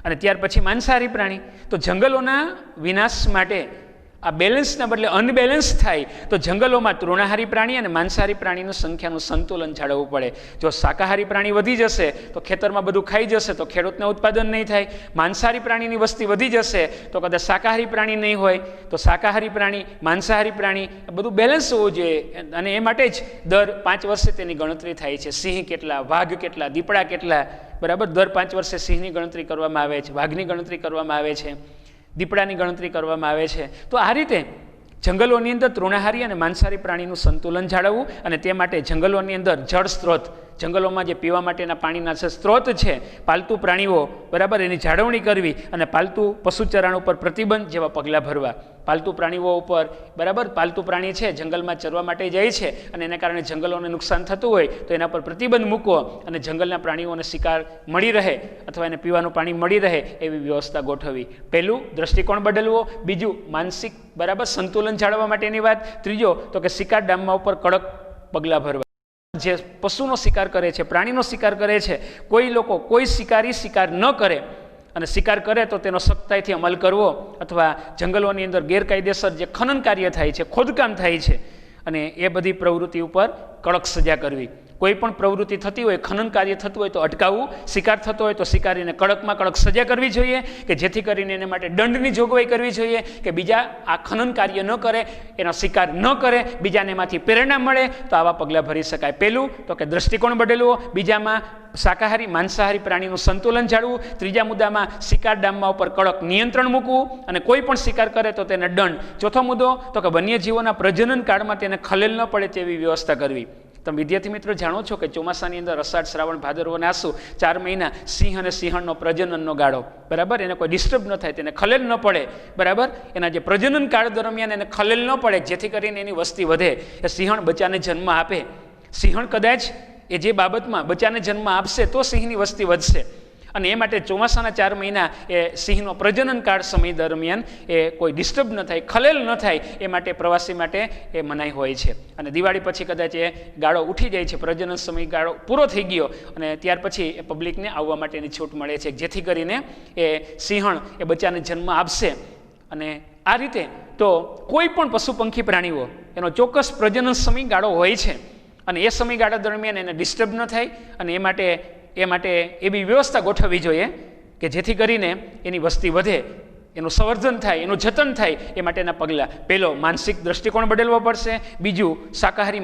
અને ત્યાર પછી માંસાહારી પ્રાણી. તો જંગલોના વિનાશ માટે આ બેલેન્સના બદલે અનબેલેન્સ થાય તો જંગલોમાં તૃણાહારી પ્રાણી અને માંસાહારી પ્રાણીનું સંખ્યાનું સંતુલન જાળવવું પડે. જો શાકાહારી પ્રાણી વધી જશે તો ખેતરમાં બધું ખાઈ જશે તો ખેડૂતને ઉત્પાદન નહીં થાય. માંસાહારી પ્રાણીની વસ્તી વધી જશે તો કદાચ શાકાહારી પ્રાણી નહીં હોય. તો શાકાહારી પ્રાણી, માંસાહારી પ્રાણી બધું બેલેન્સ હોવું જોઈએ. અને એ માટે જ દર 5 વર્ષે તેની ગણતરી થાય છે. સિંહ કેટલા, વાઘ કેટલા, દીપડા કેટલા, બરાબર. દર 5 વર્ષે સિંહની ગણતરી કરવામાં આવે છે, વાઘની ગણતરી કરવામાં આવે છે, દીપડાની ગણતરી કરવામાં આવે છે. તો આ રીતે જંગલોની અંદર તૃણાહારી અને માંસાહારી પ્રાણીનું સંતુલન જાળવવું અને તે માટે જંગલોની અંદર જળ સ્ત્રોત, જંગલોમાં જે પીવા માટેના પાણીના જે સ્ત્રોત છે, પાલતુ પ્રાણીઓ, બરાબર, એની જાળવણી કરવી અને પાલતુ પશુચરાણ ઉપર પ્રતિબંધ જેવા પગલાં ભરવા. પાલતુ પ્રાણીઓ ઉપર, બરાબર, પાલતુ પ્રાણી છે જંગલમાં ચરવા માટે જાય છે અને એના કારણે જંગલોને નુકસાન થતું હોય તો એના પર પ્રતિબંધ મૂકવો અને જંગલના પ્રાણીઓને શિકાર મળી રહે અથવા એને પીવાનું પાણી મળી રહે એવી વ્યવસ્થા ગોઠવવી. પહેલું દ્રષ્ટિકોણ બદલવો. બીજું માનસિક, બરાબર, સંતુલન જાળવવા માટેની વાત. ત્રીજો તો કે શિકાર ડામમાં ઉપર કડક પગલાં ભરવા. જે પશુનો શિકાર કરે છે, પ્રાણીનો શિકાર કરે છે, કોઈ લોકો, કોઈ શિકારી શિકાર ન કરે અને શિકાર કરે તો તેનો સખ્તાઈથી અમલ કરવો. અથવા જંગલોની અંદર ગેરકાયદેસર જે ખનન કાર્ય થાય છે, ખોદકામ થાય છે અને એ બધી પ્રવૃત્તિ ઉપર કડક સજા કરવી. કોઈ પણ પ્રવૃત્તિ થતી હોય, ખનન કાર્ય થતું હોય તો અટકાવવું. શિકાર થતો હોય તો શિકારીને કડકમાં કડક સજા કરવી જોઈએ કે જેથી કરીને એને માટે દંડની જોગવાઈ કરવી જોઈએ કે બીજા આ ખનન કાર્ય ન કરે, એનો શિકાર ન કરે, બીજાને એમાંથી પ્રેરણા મળે તો આવા પગલાં ભરી શકાય. પહેલું તો કે દૃષ્ટિકોણ બદલવો. બીજામાં શાકાહારી માંસાહારી પ્રાણીનું સંતુલન જાળવવું. ત્રીજા મુદ્દામાં શિકાર ડામમાં ઉપર કડક નિયંત્રણ મૂકવું અને કોઈ પણ શિકાર કરે તો તેને દંડ. ચોથો મુદ્દો તો કે વન્યજીવોના પ્રજનન કાળમાં તેને ખલેલ ન પડે તેવી વ્યવસ્થા કરવી. તમે વિદ્યાર્થી મિત્રો જાણો છો કે ચોમાસાની અંદર અષાઢ, શ્રાવણ, ભાદરવો અને આસો 4 મહિના સિંહ અને સિંહણનો પ્રજનનનો ગાળો, બરાબર, એને કોઈ ડિસ્ટર્બ ન થાય, તેને ખલેલ ન પડે, બરાબર. એના જે પ્રજનન કાળ દરમિયાન એને ખલેલ ન પડે જેથી કરીને એની વસ્તી વધે. એ સિંહણ બચ્ચાને જન્મ આપે. સિંહણ કદાચ એ જે બાબતમાં બચ્ચાને જન્મ આપશે તો સિંહની વસ્તી વધશે અને એ માટે ચોમાસાના 4 મહિના એ સિંહનો પ્રજનન કાળ સમય દરમિયાન એ કોઈ ડિસ્ટર્બ ન થાય, ખલેલ ન થાય એ માટે પ્રવાસી માટે એ મનાઈ હોય છે. અને દિવાળી પછી કદાચ એ ગાળો ઉઠી જાય છે, પ્રજનન સમય ગાળો પૂરો થઈ ગયો અને ત્યાર પછી એ પબ્લિકને આવવા માટેની છૂટ મળે છે જેથી કરીને એ સિંહણ એ બચ્ચાને જન્મ આપશે. અને આ રીતે તો કોઈ પણ પશુ પંખી પ્રાણીઓ એનો ચોક્કસ પ્રજનન સમયગાળો હોય છે અને એ સમયગાળા દરમિયાન એને ડિસ્ટર્બ ન થાય અને એ માટે એવી વ્યવસ્થા ગોઠવવી જોઈએ કે જેથી કરીને એની વસ્તી વધે, એનું સંવર્ધન થાય, એનું જતન થાય એ માટેના પગલાં. પહેલો, માનસિક દૃષ્ટિકોણ બદલવો પડશે. બીજું, શાકાહારી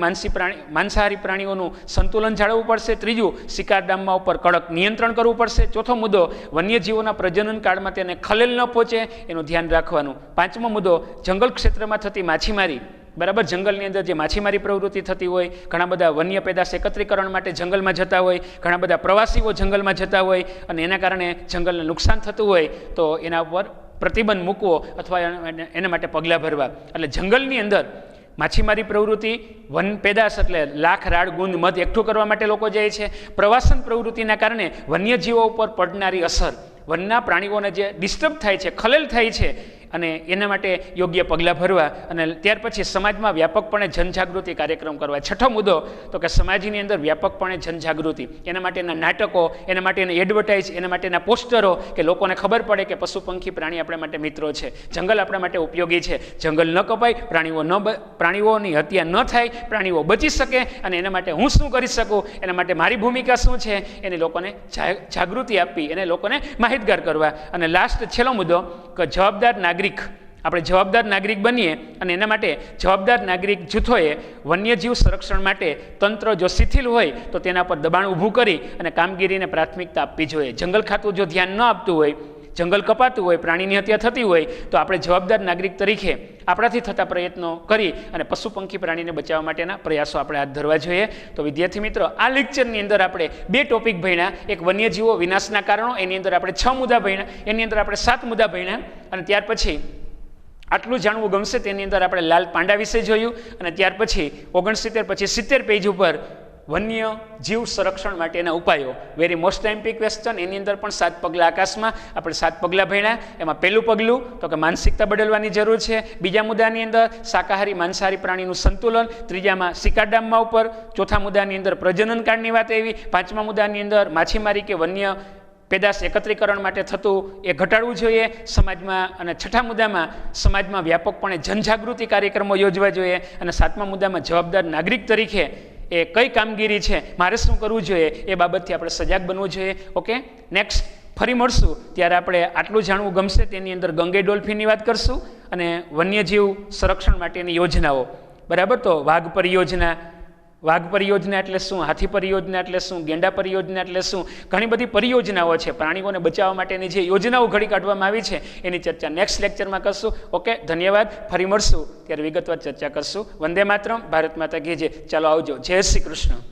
માંસાહારી પ્રાણીઓનું સંતુલન જાળવવું પડશે. ત્રીજું, શિકાર ડામમાં ઉપર કડક નિયંત્રણ કરવું પડશે. ચોથો મુદ્દો, વન્યજીવોના પ્રજનન કાળમાં તેને ખલેલ ન પહોંચે એનું ધ્યાન રાખવાનું. પાંચમો મુદ્દો, જંગલ ક્ષેત્રમાં થતી માછીમારી, બરાબર, જંગલની અંદર જે માછીમારી પ્રવૃત્તિ થતી હોય, ઘણા બધા વન્ય પેદાશ એકત્રીકરણ માટે જંગલમાં જતા હોય, ઘણા બધા પ્રવાસીઓ જંગલમાં જતા હોય અને એના કારણે જંગલને નુકસાન થતું હોય તો એના ઉપર પ્રતિબંધ મૂકવો અથવા એના માટે પગલાં ભરવા. એટલે જંગલની અંદર માછીમારી પ્રવૃત્તિ, વન પેદાશ એટલે લાખ, રાળ, ગુંદ, મધ એકઠું કરવા માટે લોકો જાય છે. પ્રવાસન પ્રવૃત્તિના કારણે વન્યજીવો ઉપર પડનારી અસર, વનના પ્રાણીઓને જે ડિસ્ટર્બ થાય છે, ખલેલ થાય છે, અને એના માટે યોગ્ય પગલાં ભરવા અને ત્યાર પછી સમાજમાં વ્યાપકપણે જનજાગૃતિ કાર્યક્રમ કરવા. છઠ્ઠો મુદ્દો તો કે સમાજની અંદર વ્યાપકપણે જનજાગૃતિ, એના માટેના નાટકો, એના માટેના એડવર્ટાઇઝ, એના માટેના પોસ્ટરો, કે લોકોને ખબર પડે કે પશુ પંખી પ્રાણી આપણા માટે મિત્રો છે, જંગલ આપણા માટે ઉપયોગી છે, જંગલ ન કપાય, પ્રાણીઓની હત્યા ન થાય, પ્રાણીઓ બચી શકે અને એના માટે હું શું કરી શકું, એના માટે મારી ભૂમિકા શું છે, એને લોકોને જાગૃતિ આપવી, એને લોકોને માહિતગાર કરવા. અને લાસ્ટ છેલ્લો મુદ્દો કે જવાબદાર નાગરિક, આપણે જવાબદાર નાગરિક બનીએ અને એના માટે જવાબદાર નાગરિક જૂથોએ વન્યજીવ સંરક્ષણ માટે તંત્ર જો શિથિલ હોય તો તેના પર દબાણ ઊભું કરી અને કામગીરીને પ્રાથમિકતા આપવી જોઈએ. જંગલ ખાતું જો ધ્યાન ન આપતું હોય, જંગલ કપાતું હોય, પ્રાણીની હત્યા થતી હોય, તો આપણે જવાબદાર નાગરિક તરીકે આપણાથી થતા પ્રયત્નો કરી અને પશુ પંખી પ્રાણીને બચાવવા માટેના પ્રયાસો આપણે હાથ ધરવા જોઈએ. તો વિદ્યાર્થી મિત્રો, આ લેક્ચરની અંદર આપણે 2 ટોપિક ભણ્યા. એક વન્યજીવો વિનાશના કારણો, એની અંદર આપણે 6 મુદ્દા ભણ્યા, એની અંદર આપણે 7 મુદ્દા ભણ્યા. અને ત્યાર પછી આટલું જાણવું ગમશે તેની અંદર આપણે લાલ પાંડા વિશે જોયું. અને ત્યાર પછી 69 પછી 70 પેજ ઉપર વન્ય જીવ સંરક્ષણ માટેના ઉપાયો, વેરી મોસ્ટ એમ્પી ક્વેશ્ચન. એની અંદર પણ 7 પગલાં આકાશમાં, આપણે 7 પગલાં ભણ્યા. એમાં પહેલું પગલું તો કે માનસિકતા બદલવાની જરૂર છે. બીજા મુદ્દાની અંદર શાકાહારી માંસાહારી પ્રાણીનું સંતુલન. ત્રીજામાં સિકાડામમાં ઉપર. ચોથા મુદ્દાની અંદર પ્રજનન કાળની વાત આવી. પાંચમા મુદ્દાની અંદર માછીમારી કે વન્ય પેદાશ એકત્રીકરણ માટે થતું એ ઘટાડવું જોઈએ સમાજમાં. અને છઠ્ઠા મુદ્દામાં સમાજમાં વ્યાપકપણે જનજાગૃતિ કાર્યક્રમો યોજવા જોઈએ. અને સાતમા મુદ્દામાં જવાબદાર નાગરિક તરીકે એ કઈ કામગીરી છે, મારે શું કરવું જોઈએ, એ બાબતથી આપણે સજાગ બનવું જોઈએ. ઓકે, નેક્સ્ટ ફરી મળશું ત્યારે આપણે આટલું જાણવું ગમશે તેની અંદર ગંગે ડોલ્ફિનની વાત કરશું અને વન્યજીવ સંરક્ષણ માટેની યોજનાઓ. બરાબર, તો વાઘ પરિયોજના એટલે શું, હાથી પરિયોજના એટલે શું, ગેંડા પરિયોજના એટલે શું, ઘણી બધી પરિયોજનાઓ છે. પ્રાણીઓને બચાવવા માટેની જે યોજનાઓ ઘડી કાઢવામાં આવી છે એની ચર્ચા નેક્સ્ટ લેક્ચરમાં કરશું. ઓકે, ધન્યવાદ. ફરી મળશું ત્યારે વિગતવાર ચર્ચા કરશું. વંદે માતરમ. ભારત માતા કી જય. ચાલો આવજો. જય શ્રી કૃષ્ણ.